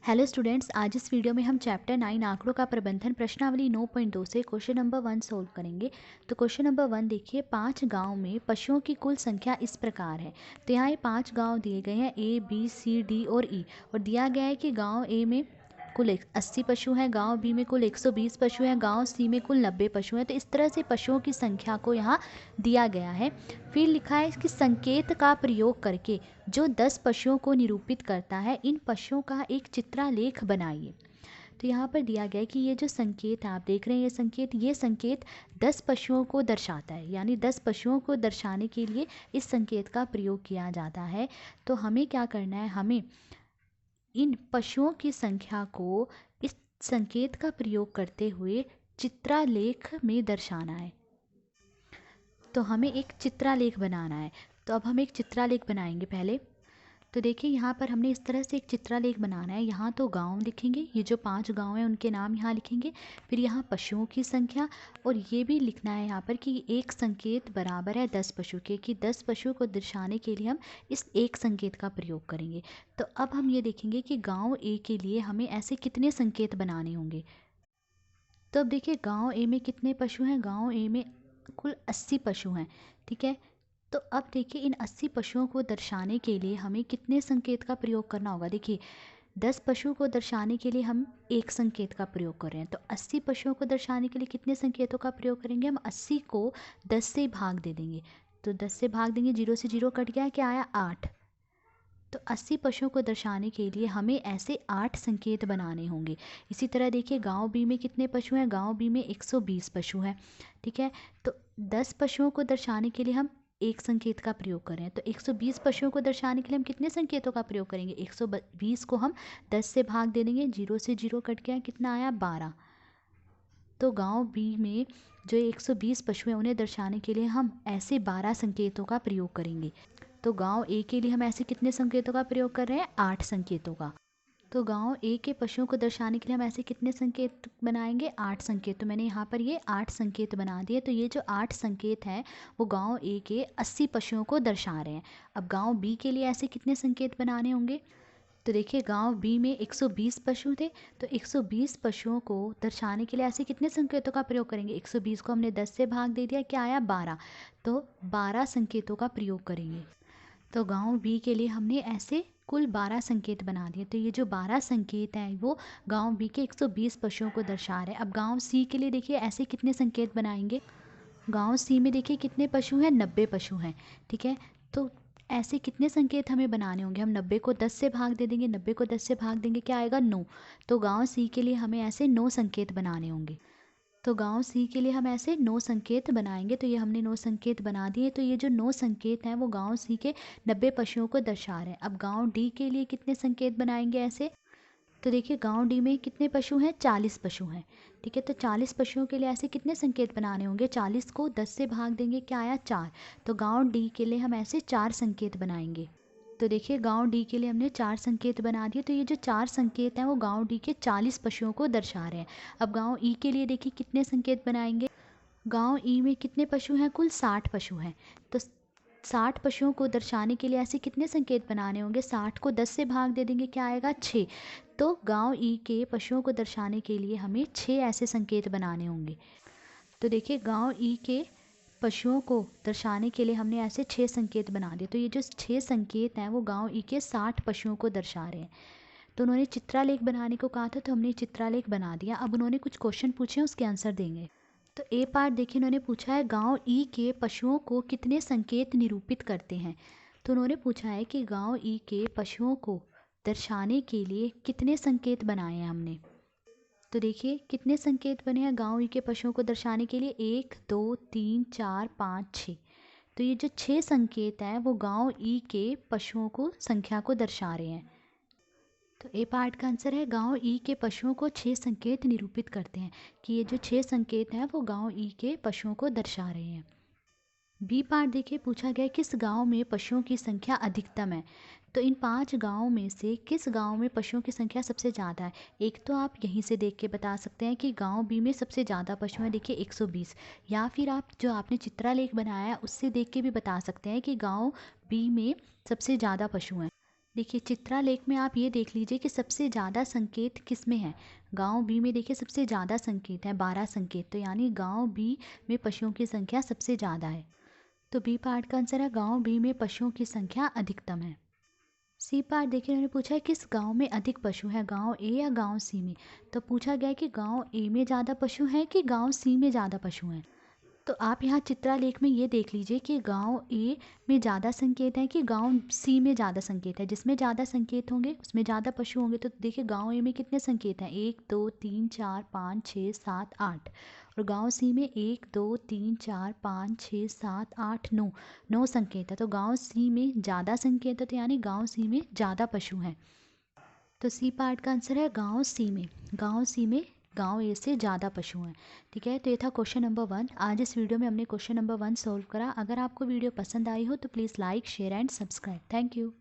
Hello students, आज इस video में हम चैप्टर 9 आंकड़ों का प्रबंधन प्रश्नावली 9.2 से क्वेश्चन नंबर 1 सोल्व करेंगे। तो क्वेश्चन नंबर 1 देखिए, 5 गांव में पशुओं की कुल संख्या इस प्रकार है। तो यहाँ ये 5 गांव दिए गए हैं A, B, C, D और E, और दिया गया है कि गांव A में कुल 80 पशु हैं, गांव बी में कुल 120 पशु हैं, गांव सी में कुल 90 पशु हैं। तो इस तरह से पशुओं की संख्या को यहाँ दिया गया है। फिर लिखा है कि संकेत का प्रयोग करके जो 10 पशुओं को निरूपित करता है, इन पशुओं का एक चित्रालेख बनाइए। तो यहाँ पर दिया गया है कि ये जो संकेत आप देख रहे हैं, ये संकेत 10 पशुओं को दर्शाता है, यानी 10 पशुओं को दर्शाने के लिए इस संकेत का प्रयोग किया जाता है। तो हमें क्या करना है, हमें इन पशुओं की संख्या को इस संकेत का प्रयोग करते हुए चित्रालेख में दर्शाना है। तो हमें एक चित्रालेख बनाना है। तो अब हम एक चित्रालेख बनाएंगे पहले। तो देखिए, यहाँ पर हमने इस तरह से एक चित्रालेख बनाना है। यहाँ तो गांव लिखेंगे, ये जो 5 गांव हैं उनके नाम यहाँ लिखेंगे, फिर यहाँ पशुओं की संख्या, और ये भी लिखना है यहाँ पर कि एक संकेत बराबर है 10 पशु के, कि 10 पशु को दर्शाने के लिए हम इस एक संकेत का प्रयोग करेंगे। तो अब हम ये देखेंगे कि गाँव ए के लिए हमें ऐसे कितने संकेत बनाने होंगे। तो अब देखिए, गाँव ए में कितने पशु हैं, गाँव ए में कुल 80 पशु हैं, ठीक है। तो अब देखिए, इन 80 पशुओं को दर्शाने के लिए हमें कितने संकेत का प्रयोग करना होगा। देखिए, 10 पशु को दर्शाने के लिए हम एक संकेत का प्रयोग कर रहे हैं, तो 80 पशुओं को दर्शाने के लिए कितने संकेतों का प्रयोग करेंगे। हम 80 को 10 से भाग दे देंगे, तो 10 से भाग देंगे, 0 से 0 कट गया, क्या आया 8। तो 80 पशुओं को दर्शाने के लिए हमें ऐसे 8 संकेत बनाने होंगे। इसी तरह देखिए, गांव बी में कितने पशु हैं, गांव बी में 120 पशु हैं, ठीक है। तो 10 पशुओं को दर्शाने के लिए हम एक संकेत का प्रयोग करें, तो 120 पशुओं को दर्शाने के लिए हम कितने संकेतों का प्रयोग करेंगे। 120 को हम 10 से भाग दे देंगे, 0 से 0 कट गया, कितना आया 12। तो गांव बी में जो 120 पशु हैं उन्हें दर्शाने के लिए हम ऐसे 12 संकेतों का प्रयोग करेंगे। तो गांव ए के लिए हम ऐसे कितने संकेतों का प्रयोग कर रहे हैं, 8 संकेतों का। तो गांव ए के पशुओं को दर्शाने के लिए हम ऐसे कितने संकेत बनाएंगे, 8 संकेत। तो मैंने यहाँ पर ये 8 संकेत बना दिए। तो ये जो 8 संकेत हैं वो गांव ए के 80 पशुओं को दर्शा रहे हैं। अब गांव बी के लिए ऐसे कितने संकेत बनाने होंगे। तो देखिए, गांव बी में 120 पशु थे, तो 120 पशुओं को दर्शाने के लिए ऐसे कितने संकेतों का प्रयोग करेंगे। 120 को हमने 10 से भाग दे दिया, क्या आया 12। तो 12 संकेतों का प्रयोग करेंगे। तो गांव बी के लिए हमने ऐसे कुल 12 संकेत बना दिए। तो ये जो 12 संकेत हैं वो गांव बी के 120 पशुओं को दर्शा रहे हैं। अब गांव सी के लिए देखिए ऐसे कितने संकेत बनाएंगे। गांव सी में देखिए कितने पशु हैं, 90 पशु हैं, ठीक है। तो ऐसे कितने संकेत हमें बनाने होंगे। हम 90 को 10 से भाग दे देंगे, 90 को 10 से भाग देंगे, क्या आएगा 9। तो गांव सी के लिए हमें ऐसे 9 संकेत बनाने होंगे। तो गांव सी के लिए हम ऐसे 9 संकेत बनाएंगे। तो ये हमने 9 संकेत बना दिए। तो ये जो 9 संकेत हैं वो गांव सी के 90 पशुओं को दर्शा रहे हैं। अब गांव डी के लिए कितने संकेत बनाएंगे ऐसे। तो देखिए, गांव डी में कितने पशु हैं, 40 पशु हैं, ठीक है। तो 40 पशुओं के लिए ऐसे कितने संकेत बनाने होंगे। 40 को 10 से भाग देंगे, क्या आया 4। तो गांव डी के लिए हम ऐसे 4 संकेत बनाएंगे। तो देखिए, गांव डी के लिए हमने 4 संकेत बना दिए। तो ये जो 4 संकेत हैं वो गांव डी के 40 पशुओं को दर्शा रहे हैं। अब गांव ई के लिए देखिए कितने संकेत बनाएंगे। गांव ई में कितने पशु हैं, कुल 60 पशु हैं। तो 60 पशुओं को दर्शाने के लिए ऐसे कितने संकेत बनाने होंगे। 60 को 10 से भाग दे देंगे, क्या आएगा 6। तो गांव ई के पशुओं को दर्शाने के लिए हमें 6 ऐसे संकेत बनाने होंगे। तो देखिए, गांव ई के पशुओं को दर्शाने के लिए हमने ऐसे 6 संकेत बना दिए। तो ये जो 6 संकेत हैं वो गांव ई के 60 पशुओं को दर्शा रहे हैं। तो उन्होंने चित्रालेख बनाने को कहा था, तो हमने चित्रालेख बना दिया। अब उन्होंने कुछ क्वेश्चन पूछे, उसके आंसर देंगे। तो ए पार्ट देखिए, उन्होंने पूछा है गांव ई के पशुओं को कितने संकेत निरूपित करते हैं। तो उन्होंने पूछा है कि गांव ई के पशुओं को दर्शाने के लिए कितने संकेत बनाए हैं हमने। तो देखिए, कितने संकेत बने हैं गांव ई के पशुओं को दर्शाने के लिए, 1 2 3 4 5 6। तो ये जो 6 संकेत हैं वो गांव ई के पशुओं को संख्या को दर्शा रहे हैं। तो ए पार्ट का आंसर है गांव ई के पशुओं को 6 संकेत निरूपित करते हैं, कि ये जो 6 संकेत हैं वो गांव ई के पशुओं को दर्शा रहे हैं। बी पार्ट देखिए, पूछा गया किस गांव में पशुओं की संख्या अधिकतम है। तो इन 5 गांवों में से किस गांव में पशुओं की संख्या सबसे ज़्यादा है। एक तो आप यहीं से देख के बता सकते हैं कि गांव बी में सबसे ज़्यादा पशु हैं, देखिए 120। या फिर आप जो आपने चित्रालेख बनाया है उससे देख के भी बता सकते हैं कि गांव बी में सबसे ज़्यादा पशु हैं। देखिए चित्रालेख में आप ये देख लीजिए कि सबसे ज़्यादा संकेत किस में है। गांव बी में देखिए सबसे ज़्यादा संकेत है 12 संकेत, तो यानी गांव बी में पशुओं की संख्या सबसे ज़्यादा है। तो बी पार्ट का आंसर है गांव बी में पशुओं की संख्या अधिकतम है। सी पार्ट देखिए उन्होंने पूछा है किस गांव में अधिक पशु हैं, गांव ए या गांव सी में। तो पूछा गया है कि गांव ए में ज़्यादा पशु हैं कि गांव सी में ज़्यादा पशु हैं। तो आप यहाँ चित्रालेख में ये देख लीजिए कि गांव ए में ज़्यादा संकेत है कि गांव सी में ज़्यादा संकेत है। जिसमें ज़्यादा संकेत होंगे उसमें ज़्यादा पशु होंगे। तो देखिए गांव ए में कितने संकेत हैं, 1 2 3 4 5 6 7 8, और गांव सी में 1 2 3 4 5 6 7 8 9 संकेत है। तो गांव सी में ज़्यादा संकेत है, तो यानी गांव सी में ज़्यादा पशु हैं। तो सी पार्ट का आंसर है गांव सी में। गांव सी में गांव ए से ज़्यादा पशु हैं। ठीक है, तो ये था क्वेश्चन नंबर 1। आज इस वीडियो में हमने क्वेश्चन नंबर 1 सॉल्व करा। अगर आपको वीडियो पसंद आई हो तो please like share and subscribe. Thank you.